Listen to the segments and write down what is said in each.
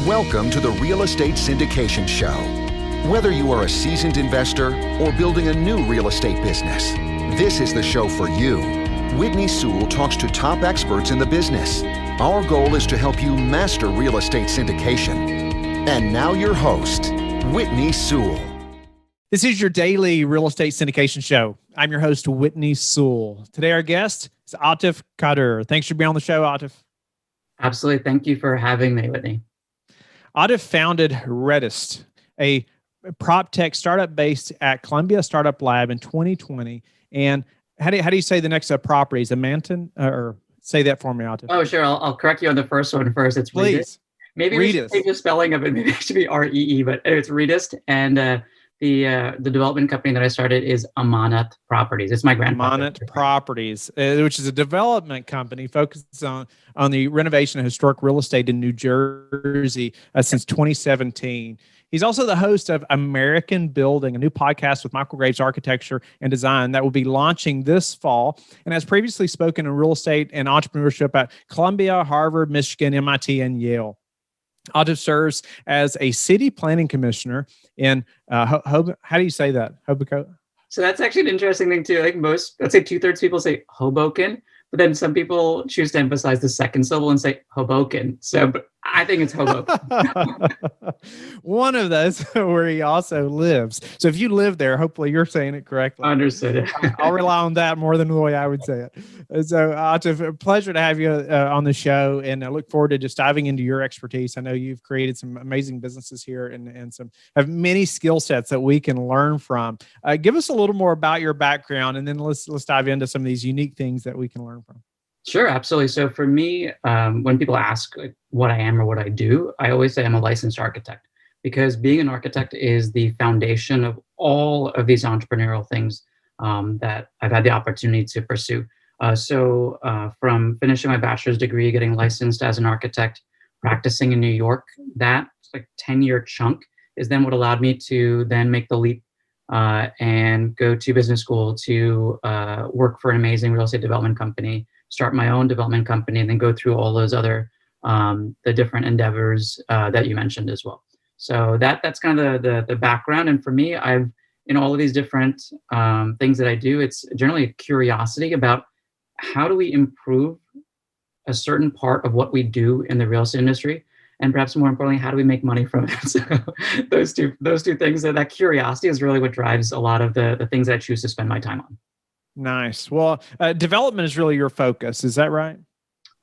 Welcome to the Real Estate Syndication Show. Whether you are a seasoned investor or building a new real estate business, this is the show for you. Whitney Sewell talks to top experts in the business. Our goal is to help you master real estate syndication. And now your host, Whitney Sewell. This is your daily real estate syndication show. I'm your host, Whitney Sewell. Today, our guest is Atif Qadir. Thanks for being on the show, Atif. Absolutely. Thank you for having me, Whitney. Atif founded Redist, a prop tech startup based at Columbia Startup Lab in 2020. And how do you say the next properties? Amantin? Or say that for me, Atif. Oh, sure. I'll correct you on the first one first. It's Please. Redist. Maybe we should change the spelling of it. Maybe it should be R-E-E, but it's Redist. And the development company that I started is Amanat Properties. It's my grandfather. Amanat Properties, which is a development company focused on the renovation of historic real estate in New Jersey since 2017. He's also the host of American Building, a new podcast with Michael Graves Architecture and Design that will be launching this fall, and has previously spoken in real estate and entrepreneurship at Columbia, Harvard, Michigan, MIT, and Yale. Atif serves as a city planning commissioner in how do you say that? Hoboken? So that's actually an interesting thing too. Like let's say 2/3 people say Hoboken, but then some people choose to emphasize the second syllable and say Hoboken. So but I think it's Hoboken. One of those where he also lives. So if you live there, hopefully you're saying it correctly. Understood. I'll rely on that more than the way I would say it. So Atif, a pleasure to have you on the show, and I look forward to just diving into your expertise. I know you've created some amazing businesses here and have many skill sets that we can learn from. Give us a little more about your background, and then let's dive into some of these unique things that we can learn from. Sure, absolutely. So for me, when people ask what I am or what I do, I always say I'm a licensed architect, because being an architect is the foundation of all of these entrepreneurial things that I've had the opportunity to pursue. So from finishing my bachelor's degree, getting licensed as an architect, practicing in New York, that like 10-year chunk is then what allowed me to then make the leap and go to business school to work for an amazing real estate development company, start my own development company, and then go through all those other the different endeavors that you mentioned as well. So that's kind of the background. And for me, I've in all of these different things that I do, it's generally a curiosity about how do we improve a certain part of what we do in the real estate industry, and perhaps more importantly, how do we make money from it? So those two things, that curiosity is really what drives a lot of the things that I choose to spend my time on. Nice. Well, development is really your focus. Is that right?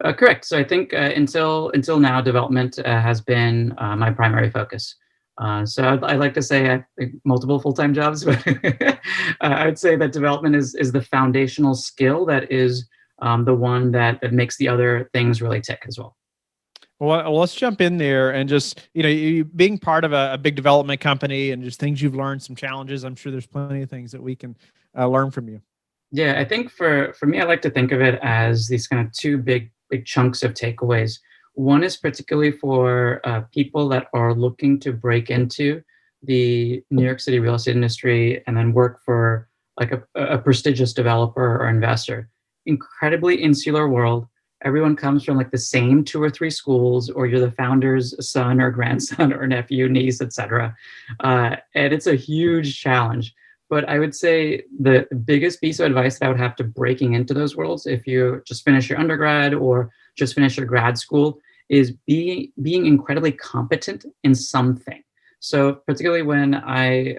Correct. So I think until now, development has been my primary focus. So I'd like to say I have multiple full-time jobs, but I would say that development is the foundational skill that is the one that makes the other things really tick as well. Well, let's jump in there and just, you being part of a big development company and just things you've learned, some challenges. I'm sure there's plenty of things that we can learn from you. Yeah, I think for me, I like to think of it as these kind of two big chunks of takeaways. One is particularly for people that are looking to break into the New York City real estate industry and then work for like a prestigious developer or investor. Incredibly insular world. Everyone comes from like the same 2 or 3 schools, or you're the founder's son or grandson or nephew, niece, etc. And it's a huge challenge. But I would say the biggest piece of advice that I would have to breaking into those worlds, if you just finish your undergrad or just finish your grad school, is being incredibly competent in something. So particularly when I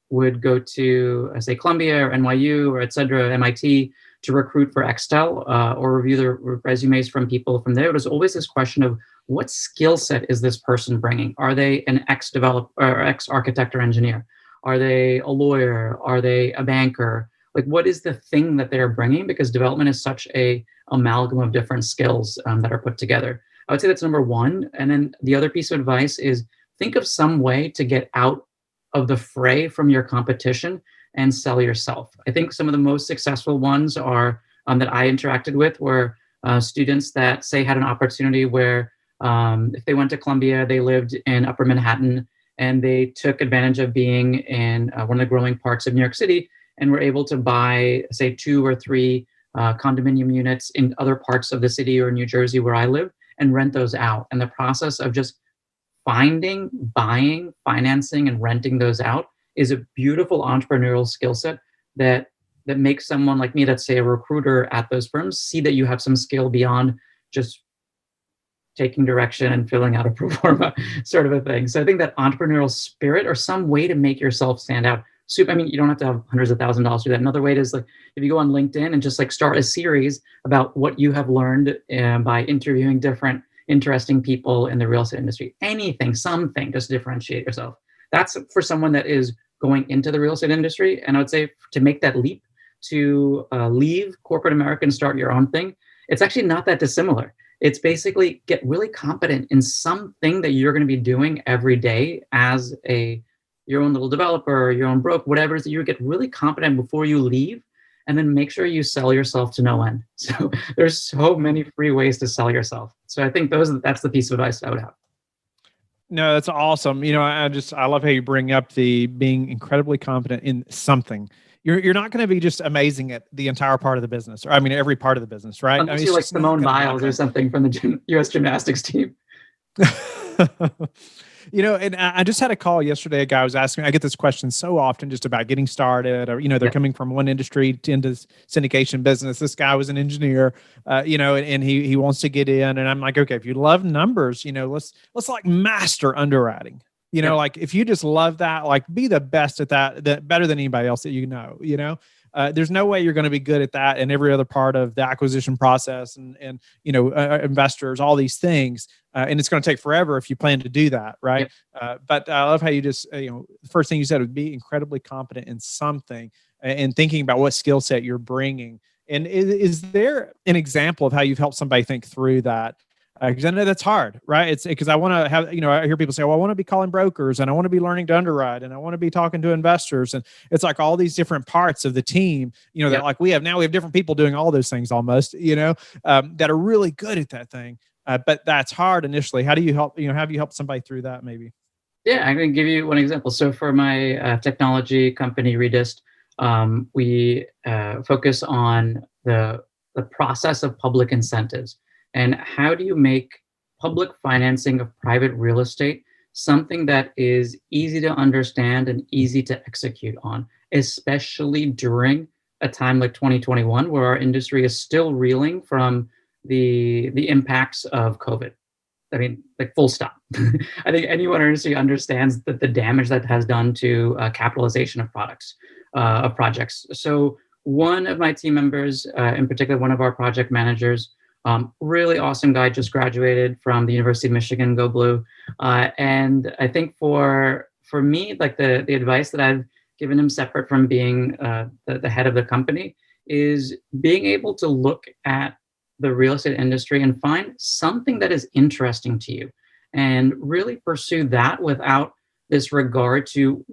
would go to, say, Columbia or NYU or et cetera, MIT, to recruit for Extel or review the resumes from people from there, it was always this question of what skill set is this person bringing? Are they an ex-developer or ex-architect or engineer? Are they a lawyer? Are they a banker? Like, what is the thing that they're bringing? Because development is such a amalgam of different skills that are put together. I would say that's number one. And then the other piece of advice is think of some way to get out of the fray from your competition and sell yourself. I think some of the most successful ones are that I interacted with were students that, say, had an opportunity where if they went to Columbia, they lived in Upper Manhattan, and they took advantage of being in one of the growing parts of New York City and were able to buy, say, 2 or 3 condominium units in other parts of the city or New Jersey where I live and rent those out. And the process of just finding, buying, financing, and renting those out is a beautiful entrepreneurial skill set that makes someone like me, that's say a recruiter at those firms, see that you have some skill beyond just taking direction and filling out a pro forma sort of a thing. So I think that entrepreneurial spirit or some way to make yourself stand out. I mean, you don't have to have hundreds of thousands of dollars to do that. Another way is like if you go on LinkedIn and just like start a series about what you have learned by interviewing different interesting people in the real estate industry. Anything, something, just differentiate yourself. That's for someone that is going into the real estate industry. And I would say to make that leap to leave corporate America and start your own thing, it's actually not that dissimilar. It's basically get really competent in something that you're going to be doing every day as your own little developer, your own broker, whatever it is that you get really competent before you leave, and then make sure you sell yourself to no end. So there's so many free ways to sell yourself. So I think that's the piece of advice I would have. No, that's awesome. I love how you bring up the being incredibly competent in something. You're not going to be just amazing at the entire part of the business, or every part of the business, right? Unless you're like Simone Biles or something from the U.S. gymnastics team. And I just had a call yesterday. A guy was asking me, I get this question so often just about getting started, or, they're coming from one industry into syndication business. This guy was an engineer, and he wants to get in. And I'm like, okay, if you love numbers, let's like master underwriting. Like if you just love that, like be the best at that better than anybody else that there's no way you're going to be good at that and every other part of the acquisition process and investors, all these things. And it's going to take forever if you plan to do that. Right. Yep. But I love how you just, the first thing you said would be incredibly competent in something and thinking about what skill set you're bringing. And is there an example of how you've helped somebody think through that? Because I know that's hard, right? It's because I want to have, I hear people say, well, I want to be calling brokers and I want to be learning to underwrite and I want to be talking to investors. And it's like all these different parts of the team, that like we have different people doing all those things almost, that are really good at that thing. But that's hard initially. How do you help, have you helped somebody through that maybe? Yeah, I'm going to give you one example. So for my technology company, Redist, we focus on the process of public incentives. And how do you make public financing of private real estate something that is easy to understand and easy to execute on, especially during a time like 2021, where our industry is still reeling from the impacts of COVID. I mean, like full stop. I think anyone in our industry understands that the damage that has done to capitalization of projects. So one of my team members, in particular, one of our project managers, really awesome guy, just graduated from the University of Michigan, go Blue. And I think for me, like the advice that I've given him separate from being the head of the company is being able to look at the real estate industry and find something that is interesting to you and really pursue that without this regard to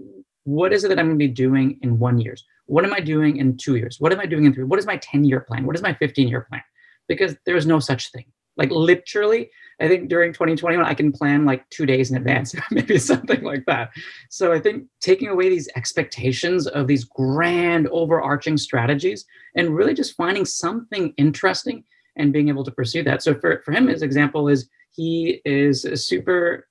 what is it that I'm going to be doing in 1 year? What am I doing in 2 years? What am I doing in 3? What is my 10-year plan? What is my 15-year plan? Because there's no such thing. Like literally, I think during 2021, I can plan like 2 days in advance, maybe something like that. So I think taking away these expectations of these grand overarching strategies and really just finding something interesting and being able to pursue that. So for him, his example is he is a super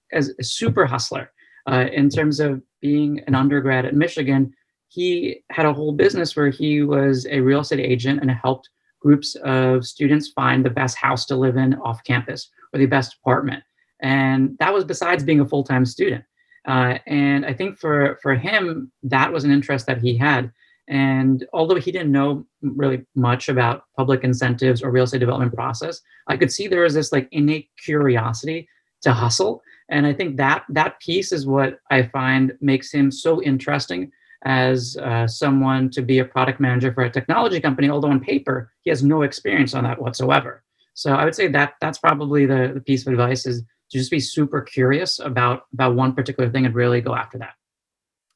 hustler in terms of being an undergrad at Michigan. He had a whole business where he was a real estate agent and helped groups of students find the best house to live in off campus or the best apartment. And that was besides being a full-time student. And I think for him, that was an interest that he had. And although he didn't know really much about public incentives or real estate development process, I could see there was this like innate curiosity to hustle. And I think that piece is what I find makes him so interesting as someone to be a product manager for a technology company, although on paper, he has no experience on that whatsoever. So I would say that's probably the piece of advice is to just be super curious about one particular thing and really go after that.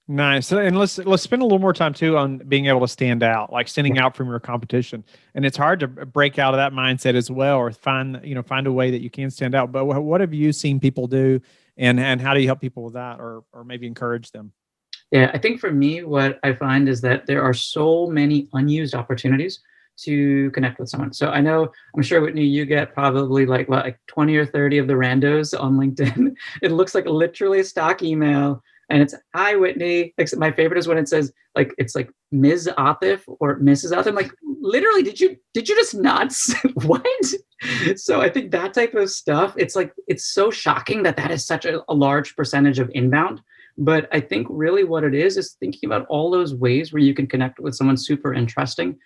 Nice. And let's spend a little more time too on being able to stand out, like standing out from your competition. And it's hard to break out of that mindset as well, or find a way that you can stand out. But what have you seen people do and how do you help people with that or maybe encourage them? Yeah, I think for me, what I find is that there are so many unused opportunities to connect with someone. So I'm sure, Whitney, you get probably like 20 or 30 of the randos on LinkedIn. It looks like literally a stock email. And it's, hi, Whitney. My favorite is when it says it's like Ms. Atif or Mrs. Atif. I'm like, literally, did you just nuts? What? So I think that type of stuff, it's so shocking that is such a large percentage of inbound. But I think really what it is thinking about all those ways where you can connect with someone super interesting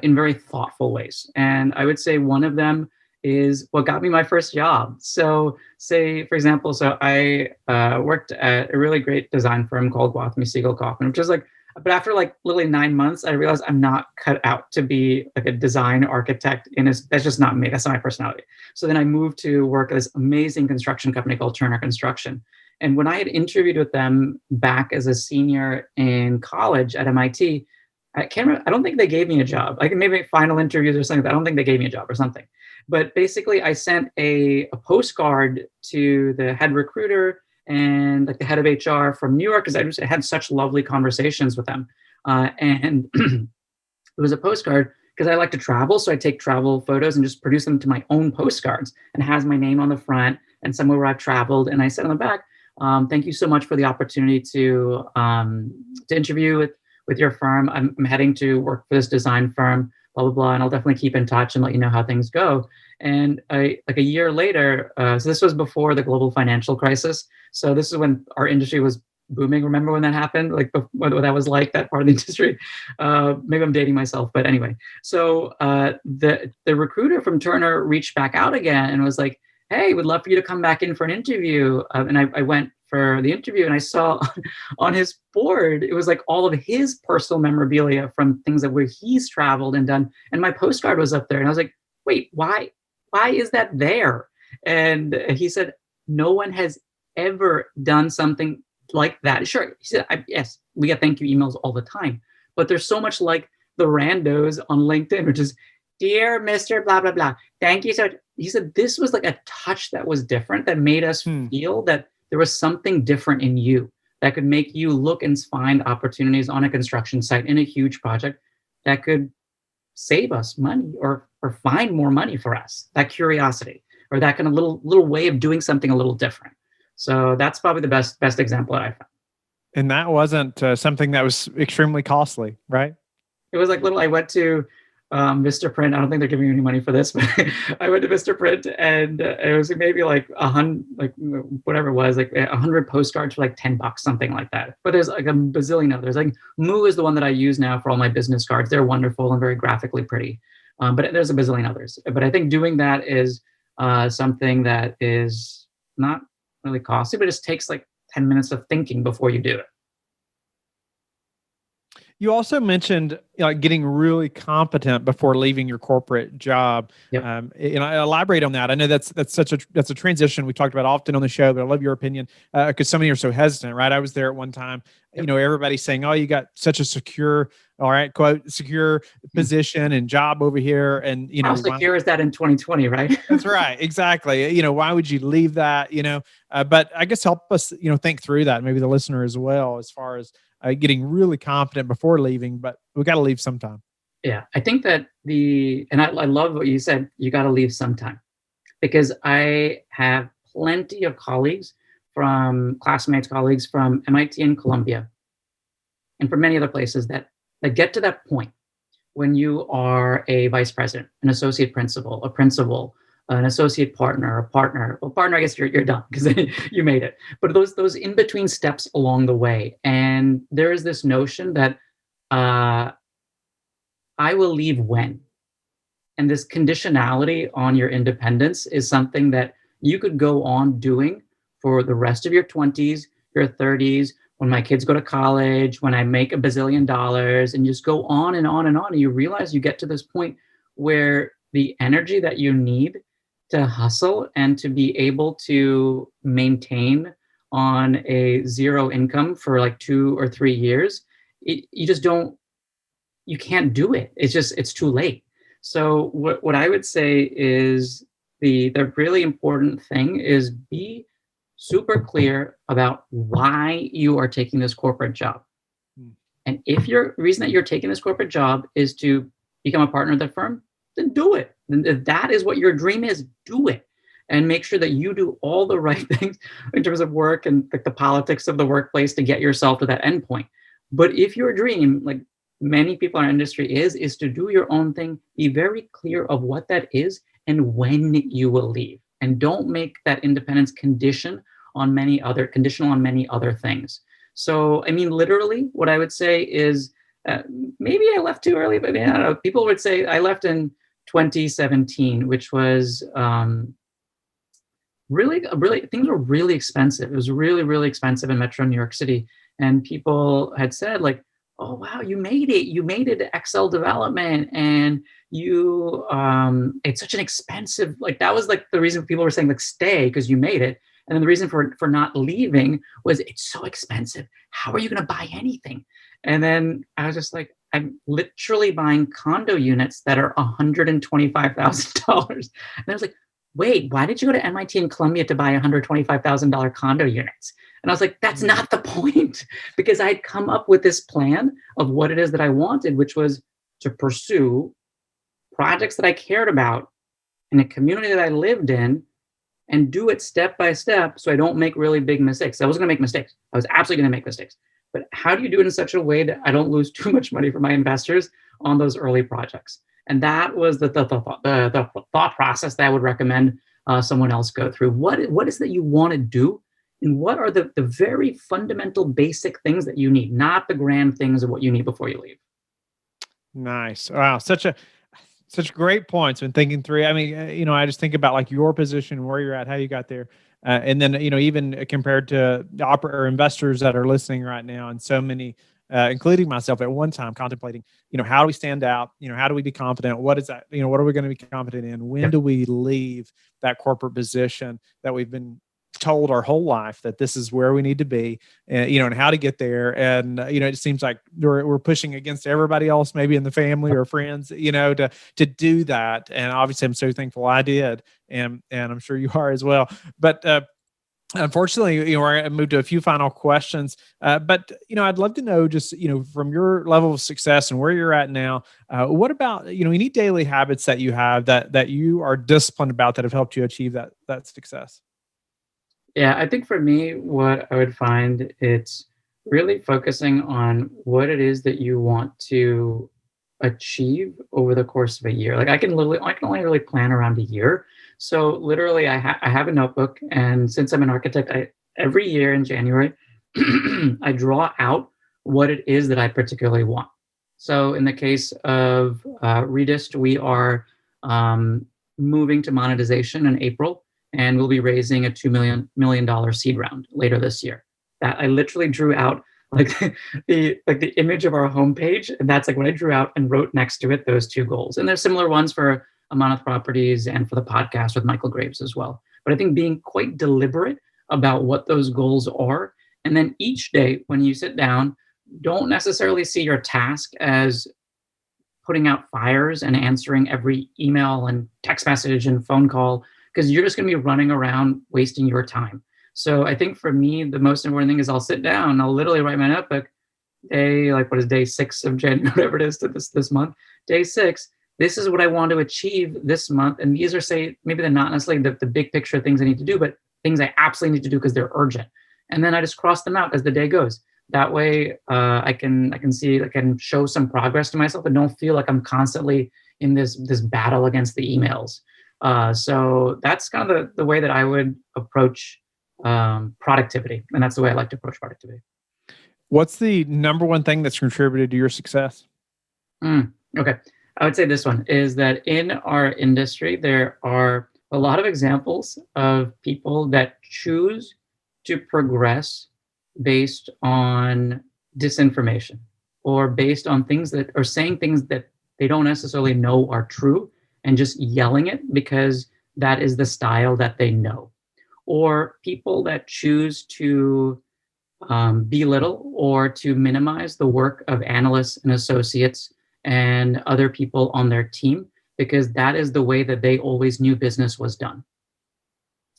in very thoughtful ways. And I would say one of them is what got me my first job. So say, for example, I worked at a really great design firm called Gwathmey Siegel Kaufman, which is but after literally 9 months, I realized I'm not cut out to be a design architect. That's just not me. That's not my personality. So then I moved to work at this amazing construction company called Turner Construction. And when I had interviewed with them back as a senior in college at MIT, I don't think they gave me a job. I can maybe final interviews or something, but I don't think they gave me a job or something. But basically, I sent a postcard to the head recruiter and the head of HR from New York, because I just had such lovely conversations with them. And it was a postcard because I like to travel. So I take travel photos and just produce them to my own postcards, and it has my name on the front and somewhere where I've traveled. And I said on the back, thank you so much for the opportunity to interview with your firm. I'm heading to work for this design firm, blah, blah, blah. And I'll definitely keep in touch and let you know how things go. And a year later, so this was before the global financial crisis. So this is when our industry was booming. Remember when that happened? What that was like, that part of the industry? Maybe I'm dating myself, but anyway. So the recruiter from Turner reached back out again and was like, hey, would love for you to come back in for an interview. And I went for the interview, and I saw on his board, it was all of his personal memorabilia from things where he's traveled and done. And my postcard was up there. And I was like, wait, why is that there? And he said, no one has ever done something like that. Sure. He said, yes, we get thank you emails all the time, but there's so much like the randos on LinkedIn, which is, dear Mr. blah, blah, blah, thank you so much. He said, this was a touch that was different, that made us feel that there was something different in you that could make you look and find opportunities on a construction site in a huge project that could save us money or find more money for us. That curiosity, or that kind of little way of doing something a little different. So that's probably the best example that I found. And that wasn't something that was extremely costly, right? It was I went to Mr. Print. I don't think they're giving me any money for this, but I went to Mr. Print, and it was maybe 100, whatever it was, 100 postcards for $10, something like that. But there's a bazillion others. Moo is the one that I use now for all my business cards. They're wonderful and very graphically pretty. But there's a bazillion others. But I think doing that is something that is not really costly, but it just takes 10 minutes of thinking before you do it. You also mentioned getting really competent before leaving your corporate job. Yep. I elaborate on that. I know that's a transition we talked about often on the show, but I love your opinion because some of you are so hesitant, right? I was there at one time. Yep. Everybody's saying, "Oh, you got such a secure, all right, quote, secure position and job over here," and how secure is that in 2020, right? That's right, exactly. Why would you leave that? But I guess help us, think through that. Maybe the listener as well, as far as getting really confident before leaving, but we got to leave sometime. Yeah, I think that I love what you said, you got to leave sometime, because I have plenty of colleagues colleagues from MIT and Columbia, and from many other places that get to that point when you are a vice president, an associate principal, a principal, an associate partner, a partner. Well, partner, I guess you're done because you made it. But those in between steps along the way, and there is this notion that I will leave when, and this conditionality on your independence is something that you could go on doing for the rest of your 20s, your 30s, when my kids go to college, when I make $1 bazillion, and just go on and on and on. And you realize you get to this point where the energy that you need to hustle and to be able to maintain on a zero income for 2 or 3 years, you can't do it. It's too late. So what I would say is the really important thing is be super clear about why you are taking this corporate job. And if your reason that you're taking this corporate job is to become a partner of the firm, then do it. And if that is what your dream is, do it. And make sure that you do all the right things in terms of work and like the politics of the workplace to get yourself to that endpoint. But if your dream, like many people in our industry is to do your own thing, be very clear of what that is and when you will leave. And don't make that independence conditional on many other things. So, I mean, literally, what I would say is maybe I left too early, but I don't know. People would say I left in 2017, which was really things were really expensive. It was really, really expensive in Metro New York City, and people had said like, "Oh wow, you made it! You made it to Excel development, and you it's such an expensive like that was like the reason people were saying like stay because you made it." And then the reason for not leaving was it's so expensive. How are you going to buy anything? And then I was just like, I'm literally buying condo units that are $125,000. And I was like, wait, why did you go to MIT and Columbia to buy $125,000 condo units? And I was like, that's not the point, because I had come up with this plan of what it is that I wanted, which was to pursue projects that I cared about in a community that I lived in, and do it step by step so I don't make really big mistakes. I was going to make mistakes. I was absolutely going to make mistakes. But how do you do it in such a way that I don't lose too much money for my investors on those early projects? And that was the thought process that I would recommend someone else go through. What is that you want to do? And what are the very fundamental basic things that you need, not the grand things of what you need before you leave? Nice. Wow. Such great points when thinking through. I mean, I just think about like your position, where you're at, how you got there. And then, even compared to or investors that are listening right now, and so many, including myself at one time, contemplating, how do we stand out? How do we be confident? What is that? What are we going to be confident in? When do we leave that corporate position that we've been told our whole life that this is where we need to be, and how to get there? And, it seems like we're pushing against everybody else, maybe in the family or friends, to do that. And obviously I'm so thankful I did. And I'm sure you are as well. But, unfortunately, I moved to a few final questions. But I'd love to know just, from your level of success and where you're at now, what about, any daily habits that you have that you are disciplined about that have helped you achieve that success? Yeah, I think for me, what I would find, it's really focusing on what it is that you want to achieve over the course of a year. Like I can only really plan around a year. So literally I have a notebook, and since I'm an architect, every year in January, I draw out what it is that I particularly want. So in the case of Redist, we are moving to monetization in April, and we'll be raising a $2 million seed round later this year. That I literally drew out like the image of our homepage, and that's like what I drew out and wrote next to it those two goals. And there's similar ones for Monolith Properties and for the podcast with Michael Graves as well. But I think being quite deliberate about what those goals are, and then each day when you sit down, don't necessarily see your task as putting out fires and answering every email and text message and phone call, because you're just going to be running around wasting your time. So I think for me, the most important thing is I'll sit down, I'll literally write my notebook, day 6 of January, whatever it is to this month, day 6, this is what I want to achieve this month. And these are, maybe they're not necessarily the big picture things I need to do, but things I absolutely need to do because they're urgent. And then I just cross them out as the day goes. That way I can show some progress to myself and don't feel like I'm constantly in this battle against the emails. So that's kind of the way that I would approach productivity. And that's the way I like to approach productivity. What's the number one thing that's contributed to your success? Okay. I would say this one is that in our industry, there are a lot of examples of people that choose to progress based on disinformation, or based on things that are saying things that they don't necessarily know are true, and just yelling it because that is the style that they know. Or people that choose to belittle or to minimize the work of analysts and associates and other people on their team, because that is the way that they always knew business was done.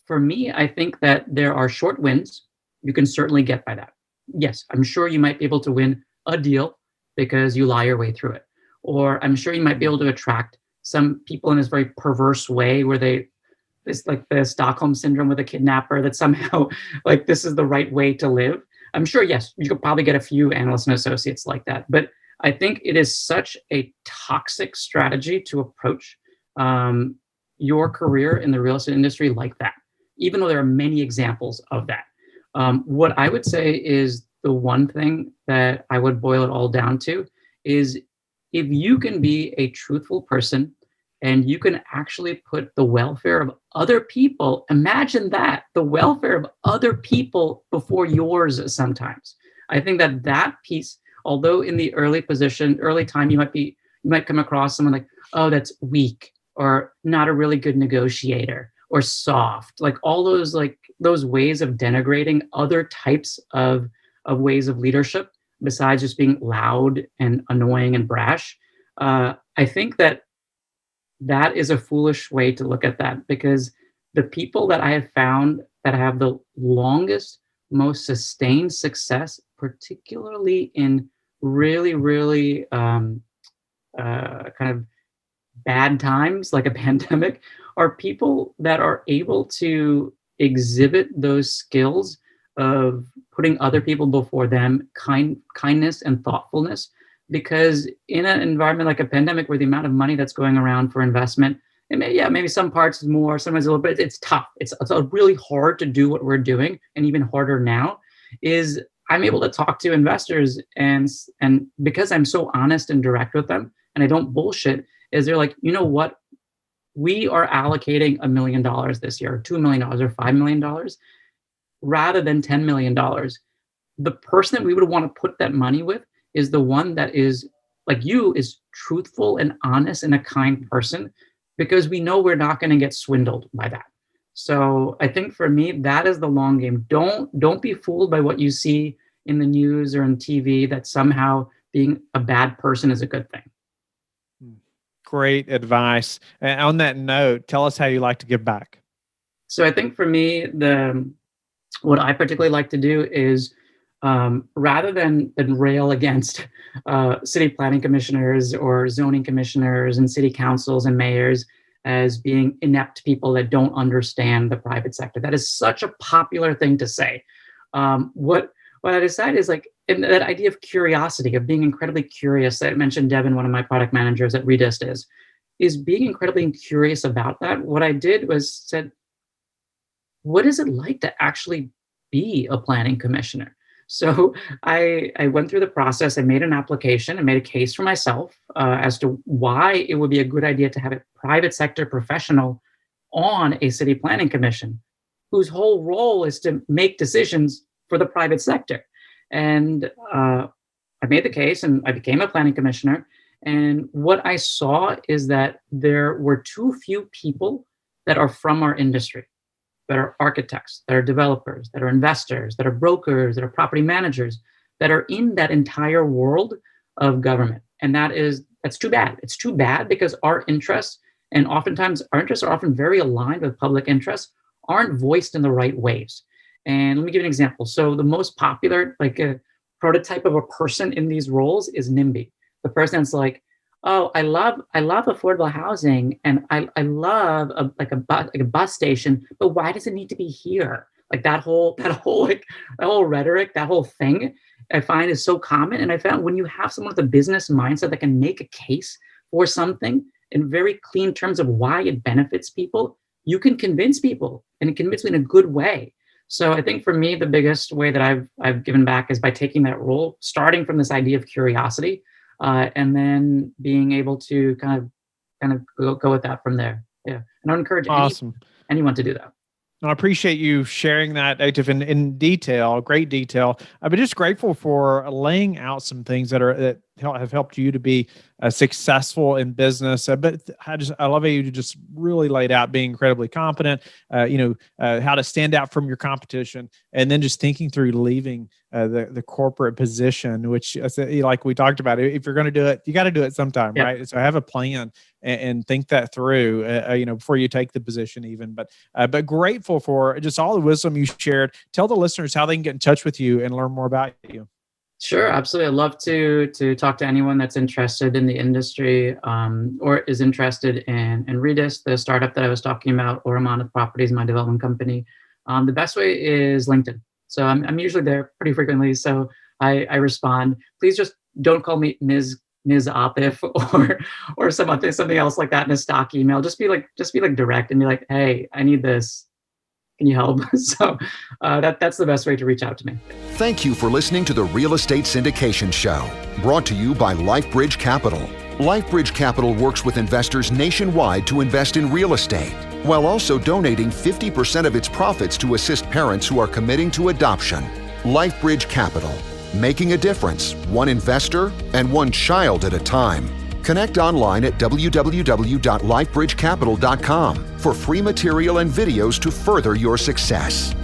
For me, I think that there are short wins. You can certainly get by that. Yes, I'm sure you might be able to win a deal because you lie your way through it. or I'm sure you might be able to attract some people in this very perverse way where it's like the Stockholm syndrome with a kidnapper, that somehow like this is the right way to live. I'm sure, yes, you could probably get a few analysts and associates like that. But I think it is such a toxic strategy to approach your career in the real estate industry like that, even though there are many examples of that. What I would say is the one thing that I would boil it all down to is if you can be a truthful person and you can actually put the welfare of other people, imagine that, the welfare of other people before yours sometimes. I think that piece, although in the early time, you might come across someone like, oh, that's weak, or not a really good negotiator, or soft, like all those ways of denigrating other types of ways of leadership besides just being loud and annoying and brash. I think that is a foolish way to look at that, because the people that I have found that have the longest, most sustained success, particularly in really, really kind of bad times like a pandemic, are people that are able to exhibit those skills of putting other people before them, kindness and thoughtfulness. Because in an environment like a pandemic where the amount of money that's going around for investment, and maybe some parts is more, sometimes a little bit, it's tough. It's really hard to do what we're doing, and even harder now is I'm able to talk to investors, and because I'm so honest and direct with them and I don't bullshit, is they're like, you know what? We are allocating $1 million this year, or $2 million, or $5 million, rather than $10 million. The person that we would want to put that money with is the one that is like you, is truthful and honest and a kind person, because we know we're not going to get swindled by that. So I think for me, that is the long game. Don't be fooled by what you see in the news or in TV, that somehow being a bad person is a good thing. Great advice. And on that note, tell us how you like to give back. So I think for me, what I particularly like to do is, rather than rail against city planning commissioners or zoning commissioners and city councils and mayors as being inept people that don't understand the private sector. That is such a popular thing to say. What I decided is, like, in that idea of curiosity, of being incredibly curious, that I mentioned Devin, one of my product managers at Redist, is being incredibly curious about that. What I did was said, what is it like to actually be a planning commissioner? So I went through the process. I made an application. I made a case for myself as to why it would be a good idea to have a private sector professional on a city planning commission, whose whole role is to make decisions for the private sector. And I made the case, and I became a planning commissioner. And what I saw is that there were too few people that are from our industry, that are architects, that are developers, that are investors, that are brokers, that are property managers, that are in that entire world of government. And that's too bad. It's too bad, because our interests, and oftentimes our interests are often very aligned with public interests, aren't voiced in the right ways. And let me give you an example. So the most popular, like, a prototype of a person in these roles is NIMBY. The person that's like, oh, I love affordable housing, and I love a bus station, but why does it need to be here? Like that whole rhetoric, that whole thing, I find is so common. And I found when you have someone with a business mindset that can make a case for something in very clean terms of why it benefits people, you can convince people, and convince me in a good way. So I think for me, the biggest way that I've given back is by taking that role, starting from this idea of curiosity, and then being able to kind of go with that from there. Yeah, and I would encourage anyone to do that. I appreciate you sharing that, Atif, in detail, great detail. I've been just grateful for laying out some things that have helped you to be successful in business. But I love how you just really laid out being incredibly competent, how to stand out from your competition, and then just thinking through leaving the corporate position, which, like we talked about, if you're going to do it, you got to do it sometime, yep. Right? So have a plan and think that through, before you take the position even. But grateful for just all the wisdom you shared. Tell the listeners how they can get in touch with you and learn more about you. Sure, absolutely. I'd love to talk to anyone that's interested in the industry, or is interested in Redis, the startup that I was talking about, or Monmouth Properties, my development company. The best way is LinkedIn. So I'm usually there pretty frequently. So I respond. Please just don't call me Ms. Atif or something else like that in a stock email. Just be like direct and be like, hey, I need this. Can you help? So that's the best way to reach out to me. Thank you for listening to the Real Estate Syndication Show, brought to you by LifeBridge Capital. LifeBridge Capital works with investors nationwide to invest in real estate, while also donating 50% of its profits to assist parents who are committing to adoption. LifeBridge Capital, making a difference, one investor and one child at a time. Connect online at www.lifebridgecapital.com for free material and videos to further your success.